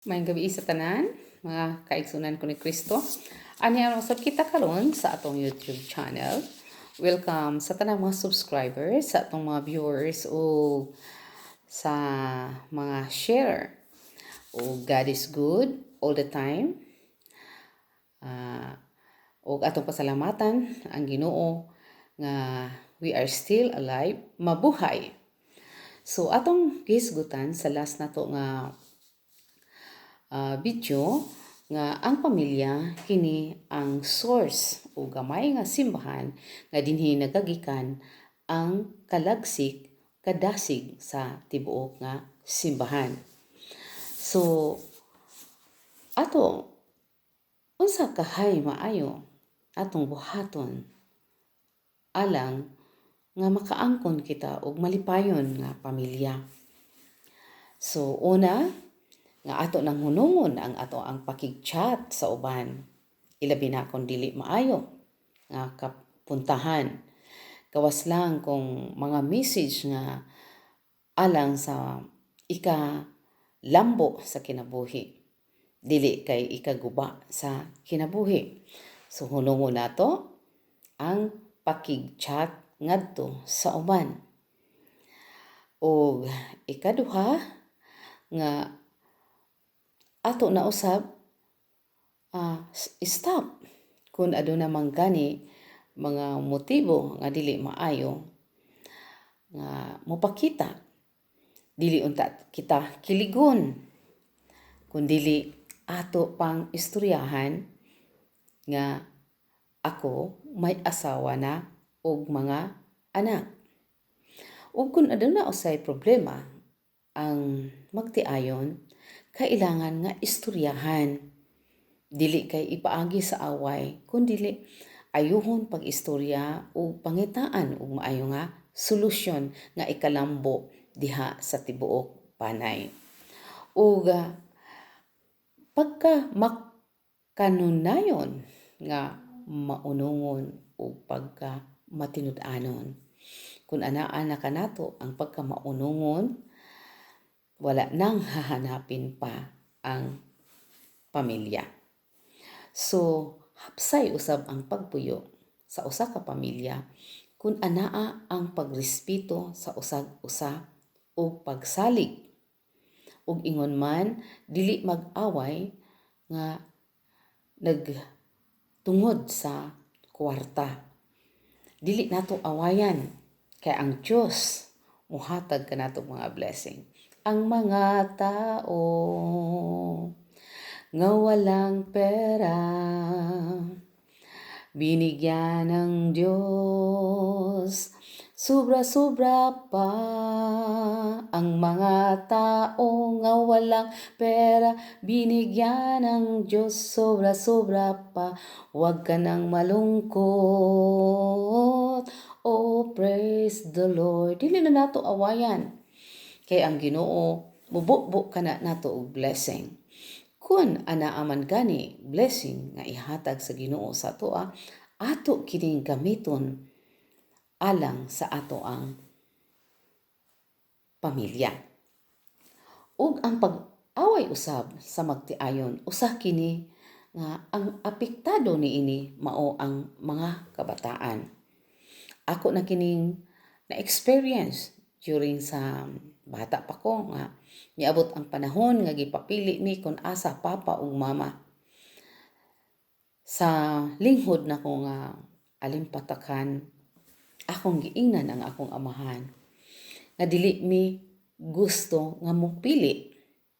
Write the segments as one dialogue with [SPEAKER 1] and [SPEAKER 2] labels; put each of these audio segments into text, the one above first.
[SPEAKER 1] Maayong gabi sa tanan, mga kaigsunan ko ni Kristo. Anya usab kita karon sa atong YouTube channel. Welcome sa tanang mga subscribers, sa atong mga viewers o sa mga share. O God is good all the time. O atong pasalamatan ang Ginoo nga we are still alive, mabuhay. So atong gisgutan sa last nato nga video nga ang pamilya kini ang source o gamay nga simbahan nga dinhi nagagikan ang kalagsik kadasig sa tibuok nga simbahan. So ato unsa kahay maayo atong buhaton alang nga makaangkon kita og malipayon nga pamilya. So una nga ato nang hunungon ang pakig-chat sa uban. Ilabi na kung dili maayo nga kapuntahan. Kawas lang kung mga message nga alang sa ika-lambo sa kinabuhi. Dili kay ikaguba sa kinabuhi. So hunungon nato ang pakig-chat ngadto sa uban. O ikaduha nga ato na usab stop kung aduna man gani mga motibo nga dili maayo nga mopakita. Dili unta kita kiligon kun dili ato pang istoryahan nga ako may asawa na og mga anak. Ug kun aduna usay problema ang magtiayon, kailangan nga istoryahan. Dili kay ipaagi sa away, kundi ayuhon pag-istorya o pangitaan og maayo nga solusyon nga ikalambo diha sa tibuok panay. Ug pagka makanunayon nga maunungon o pagka matinud-anon. Kung anaan na kanato ang pagkamaunungon, wala nang hahanapin pa ang pamilya. So, hapsay usab ang pagpuyo sa usa ka pamilya kung anaa ang pagrespeto sa usag-usa o pagsalig. Ug ingon man dili mag-away nga nagtungod sa kwarta. Dili nato awayan kay ang Dios muhatag kanato mga blessing. Ang mga tao nga walang pera binigyan ng Diyos sobra-sobra pa. Ang mga tao nga walang pera binigyan ng Diyos sobra-sobra pa. Huwag ka nang malungkot, oh praise the Lord. Dili na nato awayan kay ang Ginoo mubukbuk kana nato og blessing. Kun anaa man gani blessing nga ihatag sa Ginoo sa atoa, ato kining gamiton alang sa ato ang pamilya. Ug ang pag-away usab sa magtiayon, usa kini nga ang apektado niini mao ang mga kabataan. Ako na kining na-experience during sa bata pa ko nga niabot ang panahon nga gipapili mi kung asa papa ug mama. Sa linghod na ko nga alimpatakan, akong giingnan ang akong amahan nga dili mi gusto nga mopili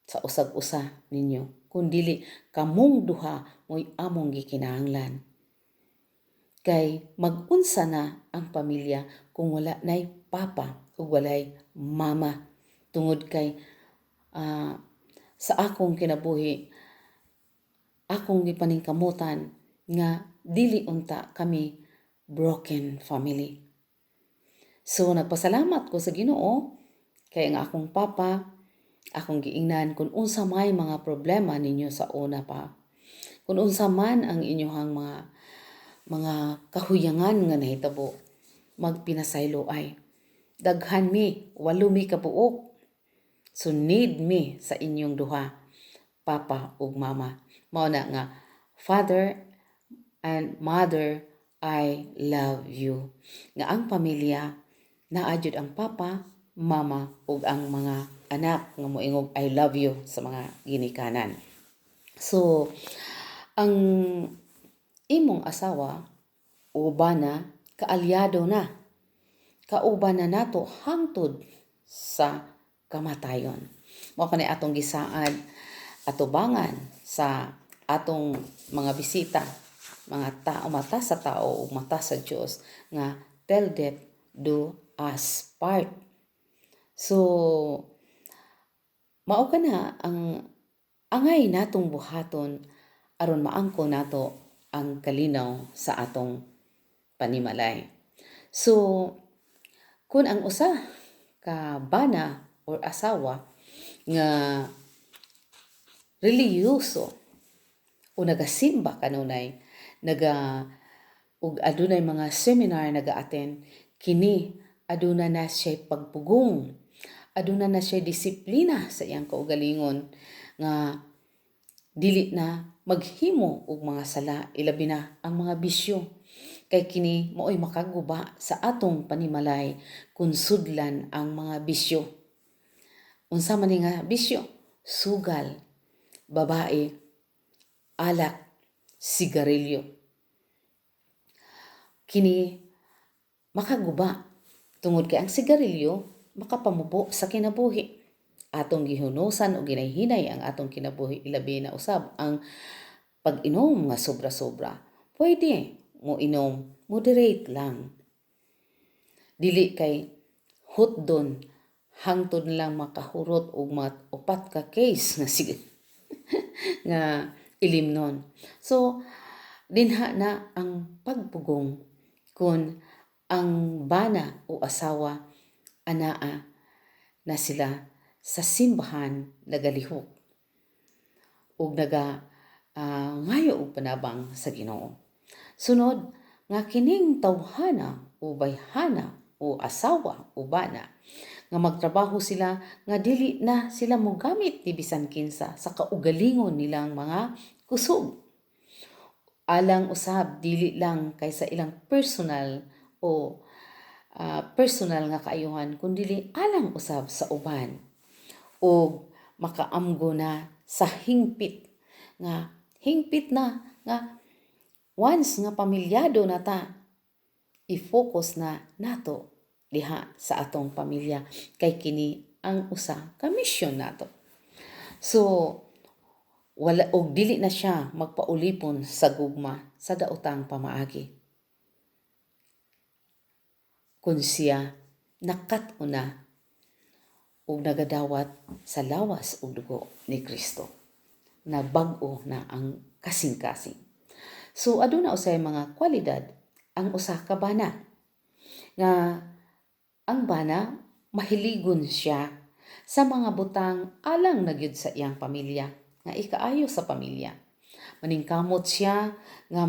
[SPEAKER 1] sa usag-usa ninyo kun dili kamong duha mo'y among gikinahanglan. Kay mag-unsa na ang pamilya kung wala nay papa ug walay mama. Tungod kay sa akong kinabuhi, akong gipaningkamutan nga dili unta kami broken family. So nagpasalamat ko sa Ginoo kay ang akong papa, akong giingnan kung unsa may mga problema ninyo sa una pa. Kung unsa man ang inyohang mga kahuyangan nga nahitabo, magpinasaylo ay. Daghan mi, 8 mi ka buok. So need me sa inyong duha papa ug mama. Mao na nga, Father and Mother, I love you. Nga ang pamilya, naa jud ang papa, mama ug ang mga anak nga moingog I love you sa mga ginikanan. So, ang imong asawa o bana kaalyado na, kauban na nato hangtod sa kamatayon. Mao kanay atong gisaad atubangan sa atong mga bisita, mga tao, mata sa tao ug mata sa Dios, nga till death do us part. So, mao kana ang angay natong buhaton aron maangko nato ang kalinaw sa atong panimalay. So, kung ang usa ka bana or asawa nga reliyoso o nagasimba kanunay, ug adunay mga seminar naga-attend, kini aduna na siya pagpugong, aduna na siya disiplina sa iyang kaugalingon nga dili na maghimo og mga sala, ilabi na ang mga bisyo. Kay kini mao'y makaguba sa atong panimalay kung sudlan ang mga bisyo. Unsa man nga bisyo? Sugal, babae, alak, sigarilyo. Kini makaguba tungod kay ang sigarilyo makapamubo sa kinabuhi. Atong gihunusan o ginayhinay ang atong kinabuhi, ilabi na usab ang pag-inom nga sobra-sobra. Pwede mo inom, moderate lang. Dili kay hutdon hangtod lang makahurot og upat ka case nga sige nga ilimnon. So, dinha na ang pagpugong kung ang bana o asawa anaa na sila sa simbahan nagalihok ug ngayo og panabang sa Ginoo. Sunod nga kining tawhana o bayhana o asawa o bana nga magtrabaho sila nga dili na sila mogamit ni bisan kinsa sa kaugalingon nilang mga kusog. Alang usab dili lang kay sa ilang personal o personal nga kaayuhan, kundi alang usab sa uban o makaamgo na sa hingpit na nga once nga pamilyado na ta, i-focus na nato diha sa atong pamilya kay kini ang usa ka mission nato. So, wala og dili na siya magpaulipon sa gugma sa daotang pamaagi. Kung siya nakat-o na ug nagadawat sa lawas ug dugo ni Kristo, na bag-o na ang kasing-kasing. So, aduna usay mga kwalidad ang usa ka bana nga ang bana mahiligon siya sa mga butang alang na gyud sa iyang pamilya, nga ikaayo sa pamilya. Maningkamot siya nga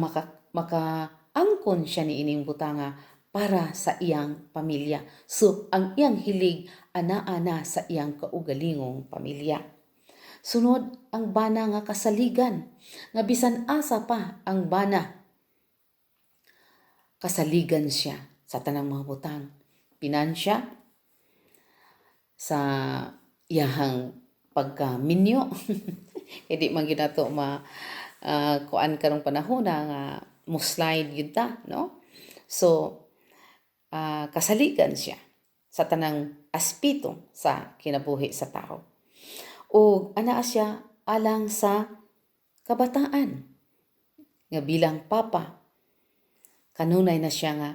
[SPEAKER 1] makaangkon siya ni ining butanga para sa iyang pamilya. So, ang iyang hilig anaa na sa iyang kaugalingong pamilya. Sunod, ang bana nga kasaligan, nga bisan asa pa ang bana, kasaligan siya sa tanang mga butang. Pinansya, sa iyahang pagkaminyo. Hindi man ginato kuan karong panahon nga mo-slide yun ta, no? So, kasaligan siya sa tanang aspito sa kinabuhi sa tao. O anaa siya alang sa kabataan nga bilang papa, kanunay na siya nga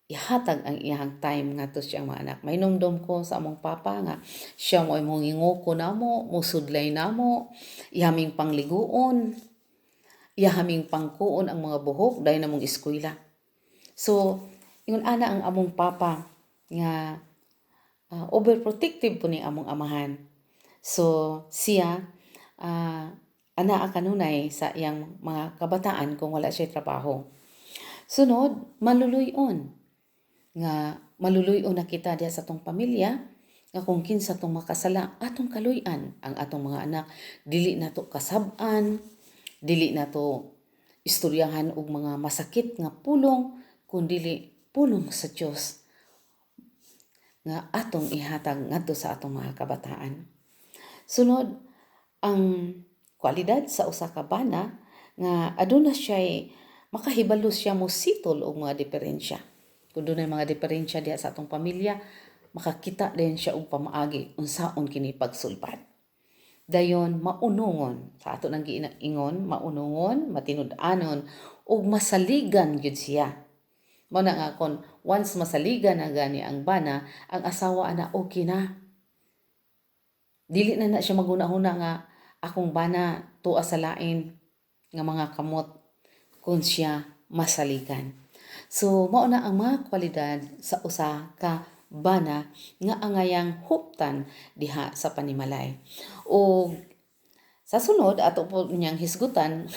[SPEAKER 1] ihatag ang iyang time ngadto siyang mga anak. Mainumdum ko sa among papa nga siya mo imong ingoko namo, musudlay namo, ihaming pangliguon, ihaming pangkuon ang mga buhok dahil namong eskwela. So, ingon ana ang among papa nga overprotective po ni among amahan. So, siya anaa kanunay sa iyang mga kabataan kung wala siya trabaho. Sunod, maluluyon. Nga maluluyon na kita diya sa tong pamilya nga kung kinsa tong makasala atong kaluy-an ang atong mga anak, dili nato kasab-an, dili nato istoryahan og mga masakit nga pulong, kundili pulong sa Dios nga atong ihatag ngadto sa atong mga kabataan. Sunod, ang kwalidad sa usa ka bana nga aduna siya makahibalo siya mo sitol og mga diferensya. Kung dunay mga diferensya diha sa atong pamilya, makakita din siya og pamaagi unsaon kini pagsulbad. Dayon maunungon sa ato nang giingon, maunungon, matinud-anon ug masaligan gyud siya. Mao na nga kon once masaligan na gani ang bana, ang asawa ana okay na. Dili na siya maguna-huna nga akong bana tuwa sa lain nga mga kamot kung siya masaligan. So mao na ang mga kwalidad sa usa ka bana nga angayang huptan diha sa panimalay. O sa sunod ato po niyang hisgutan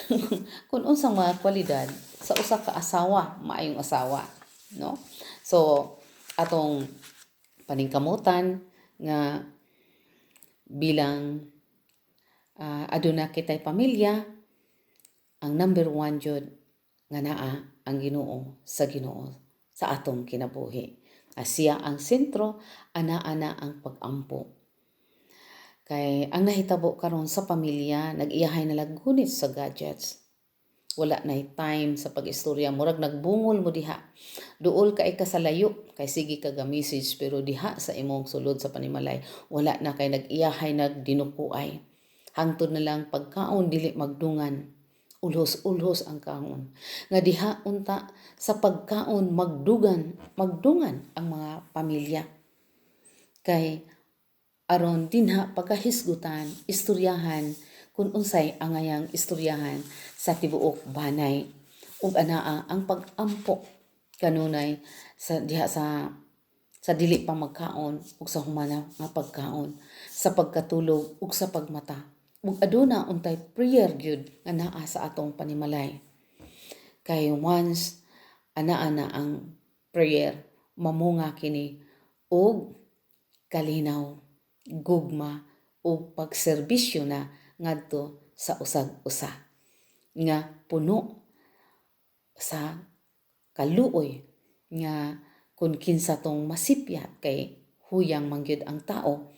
[SPEAKER 1] kung unsang mga kwalidad sa usa ka asawa, maayong asawa, no? So atong paningkamutan nga bilang aduna kitay pamilya, ang number one jud nga naa ang Ginoo sa atong kinabuhi. Siya ang sentro, ana-ana ang pag-ampo. Kay ang nahitabo karon sa pamilya, nag-iyahay na lagunit sa gadgets. Wala na time sa pag-istorya, murag nagbungol mo diha. Duol kay ka sa layo, kay sige ka ga message, pero diha sa imong sulod sa panimalay, wala na kay nag-iyahay, nagdinukuay. Hangtod na lang pagkaon dili magdungan. Ulhos-ulhos ang kaon. Nga diha unta sa pagkaon magdungan ang mga pamilya. Kay aron dinha pagkahisgutan, istoryahan kung unsay angayang istoryahan sa tibuok banay ug anaa ang pag-ampo kanunay sa diha sa dili pa magkaon ug sa humana nga pagkaon, sa pagkatulog ug sa pagmata. Ug aduna untay prayer gyud nga naa sa atong panimalay. Kay once anaa na ang prayer, mamunga kini og kalinaw, gugma o pagserbisyo na ngadto sa usag-usa nga puno sa kaluoy nga kung kinsa tong masipyat kay huyang mangyud ang tao,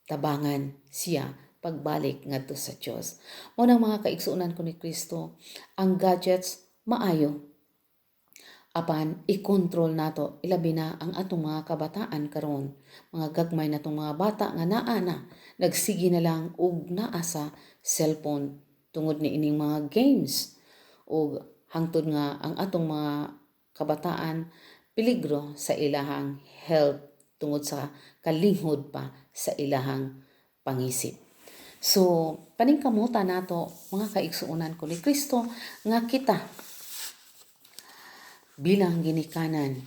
[SPEAKER 1] tabangan siya pagbalik ngadto sa Dios. Mao nang mga kaigsuonan ko ni Kristo, ang gadgets maayo apan i-control nato, ilabi na ang atong mga kabataan karon, mga gagmay natong mga bata nga naa na nagsigi na lang og naa sa cellphone tungod ni ining mga games ug hangtod nga ang atong mga kabataan peligro sa ilahang health tungod sa kalinghod pa sa ilahang pangisip. So paningkamutan nato mga kaigsuonan ko ni Kristo nga kita bilang ginikanan,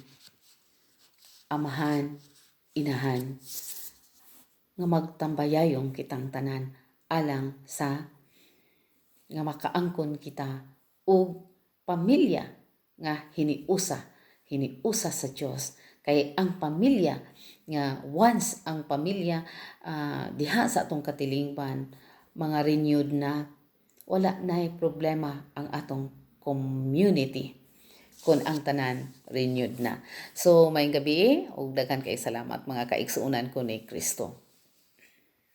[SPEAKER 1] amahan, inahan, nga magtambayayong kitang tanan alang sa nga makaangkon kita og pamilya nga hiniusa sa Dios. Kay ang pamilya nga once ang pamilya diha sa atong katilingban mga renewed na, wala nay problema ang atong community kung ang tanan renewed na. So, maayong gabi ug daghan kay salamat mga kaigsuonan ko ni Kristo.